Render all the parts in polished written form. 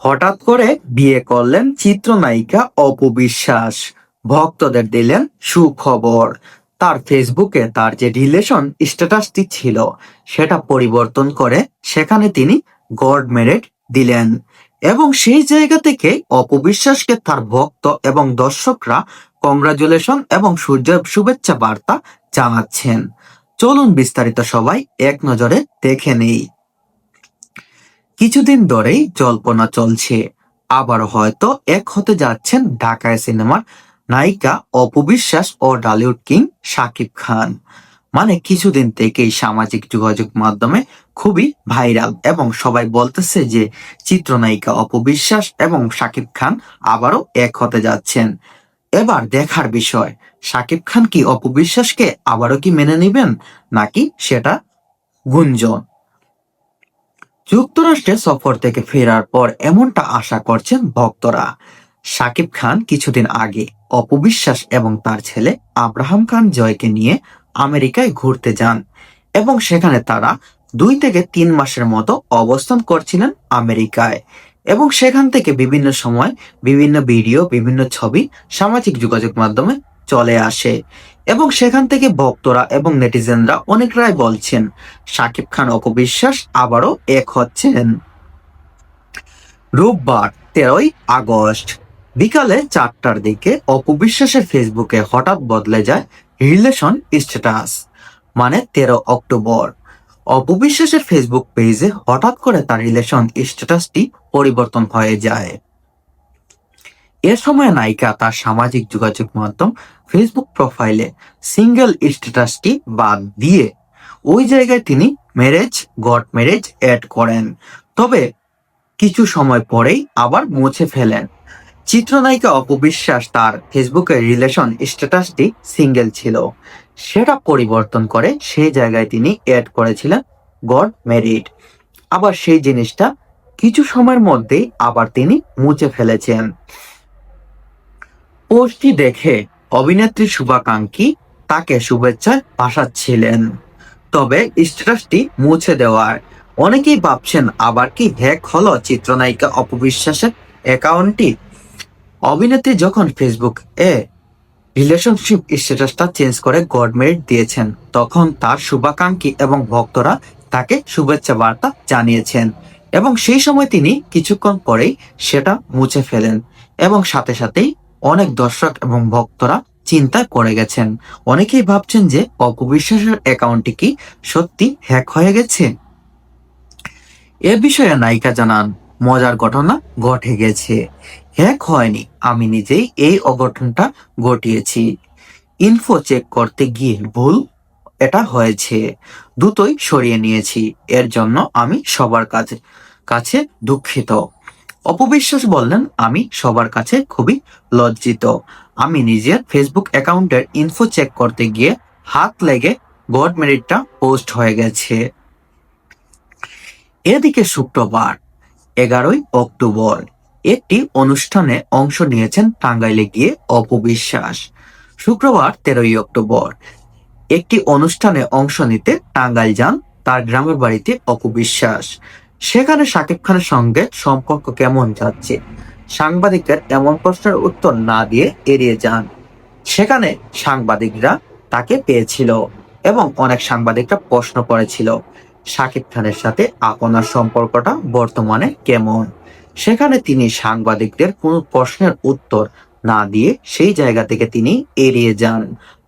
হঠাৎ করে বিয়ে করলেন চিত্রনায়িকা অপু বিশ্বাস। ভক্তদের দিলেন সুখবর। তার ফেসবুকে তার যে রিলেশন স্ট্যাটাসটি ছিল সেটা পরিবর্তন করে সেখানে তিনি গড মেরেড দিলেন, এবং সেই জায়গা থেকে অপু বিশ্বাসকে তার ভক্ত এবং দর্শকরা কংগ্রাচুলেশন এবং শুভেচ্ছা বার্তা জানাচ্ছেন। চলুন বিস্তারিত সবাই এক নজরে দেখে নেই। কিছুদিন ধরেই জল্পনা চলছে, আবার হয়তো এক হতে যাচ্ছেন ঢাকায় সিনেমার নায়িকা অপু বিশ্বাস ও টলিউড কিং শাকিব খান। মানে কিছুদিন থেকেই সামাজিক যোগাযোগ মাধ্যমে খুবই ভাইরাল, এবং সবাই বলতেছে যে চিত্রনায়িকা অপু বিশ্বাস এবং শাকিব খান আবারও এক হতে যাচ্ছেন। এবার দেখার বিষয়, শাকিব খান কি অপু বিশ্বাসকে আবারও কি মেনে নেবেন, নাকি সেটা গুঞ্জন। যুক্তরাষ্ট্রে সফর থেকে ফেরার পর এমনটা আশা করছেন ভক্তরা। শাকিব খান কিছুদিন আগে অপু বিশ্বাস এবং তার ছেলে আব্রাহাম খান জয়কে নিয়ে আমেরিকায় ঘুরতে যান, এবং সেখানে তারা 2 থেকে 3 মাসের মতো অবস্থান করছিলেন আমেরিকায়। এবং সেখান থেকে বিভিন্ন সময় বিভিন্ন ভিডিও, বিভিন্ন ছবি সামাজিক যোগাযোগ মাধ্যমে চলে আসে, এবং সেখান থেকে ভক্তরা এবং নেটিজেনরা অনেকরাই বলছেন শাকিব খান অপু বিশ্বাস আবারও এক হচ্ছেন। রোববার 13ই আগস্ট বিকালে 4টার দিকে অপু বিশ্বাসের ফেসবুকে হঠাৎ বদলে যায় রিলেশন স্ট্যাটাস। মানে 13 অক্টোবর অপু বিশ্বাসের ফেসবুক পেজে হঠাৎ করে তার রিলেশন স্ট্যাটাসটি পরিবর্তন হয়ে যায়। এ সময় নায়িকা তার সামাজিক যোগাযোগ মাধ্যম ফেসবুক প্রোফাইলে সিঙ্গেল স্ট্যাটাসটি বাদ দিয়ে ওই জায়গায় তিনি গড ম্যারেজ অ্যাড করেন, তবে কিছু সময় পরেই আবার মুছে ফেলেন। চিত্রনায়িকা অপু বিশ্বাস তার ফেসবুকের রিলেশন স্ট্যাটাসটি সিঙ্গেল ছিল, সেটা পরিবর্তন করে সেই জায়গায় তিনি অ্যাড করেছিলেন গড ম্যারিড। আবার সেই জিনিসটা কিছু সময়ের মধ্যেই আবার তিনি মুছে ফেলেছেন। পোস্টটি দেখে অভিনেত্রী শুভাকাঙ্ক্ষী তাকে শুভেচ্ছা পাঠাচ্ছিলেন, তবে স্ট্যাটাসটি মুছে দেওয়ার অনেকেই ভাবছেন আবার কি হ্যাক হলো চিত্রনায়িকা অপু বিশ্বাসের অ্যাকাউন্টটি। অভিনেত্রী যখন ফেসবুক রিলেশনশিপ স্ট্যাটাসটা চেঞ্জ করে গড মেরিড দিয়েছেন, তখন তার শুভাকাঙ্ক্ষী এবং ভক্তরা তাকে শুভেচ্ছা বার্তা জানিয়েছেন, এবং সেই সময় তিনি কিছুক্ষণ পরেই সেটা মুছে ফেলেন, এবং সাথে সাথেই অনেক দর্শক এবং ভক্তরা চিন্তায় পড়ে গেছেন। অনেকেই ভাবছেন যে অপু বিশ্বাসের অ্যাকাউন্টটি কি সত্যি হ্যাক হয়ে গেছে। এ বিষয়ে নায়িকা জানান, মজার ঘটনা ঘটে গেছে, হ্যাক হয়নি, আমি নিজেই এই অঘটনটা ঘটিয়েছি। ইনফো চেক করতে গিয়ে ভুল এটা হয়েছে, দ্রুতই সরিয়ে নিয়েছি, এর জন্য আমি সবার কাছে দুঃখিত। অপবিশ্বাস বললেন, আমি সবার কাছে খুবই লজ্জিত। আমি নিজের ফেসবুক অ্যাকাউন্টের ইনফো চেক করতে গিয়ে হাত লেগে গড মেরিটটা পোস্ট হয়ে গেছে। এদিকে শুক্রবার 11ই অক্টোবর একটি অনুষ্ঠানে অংশ নিয়েছেন টাঙ্গাইলে গিয়ে অপু বিশ্বাস। শুক্রবার 13ই অক্টোবর একটি অনুষ্ঠানে অংশ নিতে টাঙ্গাইল যান তার গ্রামের বাড়িতে অপু বিশ্বাস। সেখানে শাকিব খানের সঙ্গে সম্পর্ক কেমন যাচ্ছে, সাংবাদিকদের এমন প্রশ্নের উত্তর না দিয়ে এড়িয়ে যান। সেখানে সাংবাদিকরা তাকে পেয়েছিল, এবং অনেক সাংবাদিকরা প্রশ্ন করেছিল শাকিব খানের সাথে আপনার সম্পর্কটা বর্তমানে কেমন। সেখানে তিনি সাংবাদিকদের কোনো প্রশ্নের উত্তর না দিয়ে সেই জায়গা থেকে তিনি এড়িয়ে যান,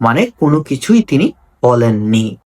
মানে কোনো কিছুই তিনি বলেননি।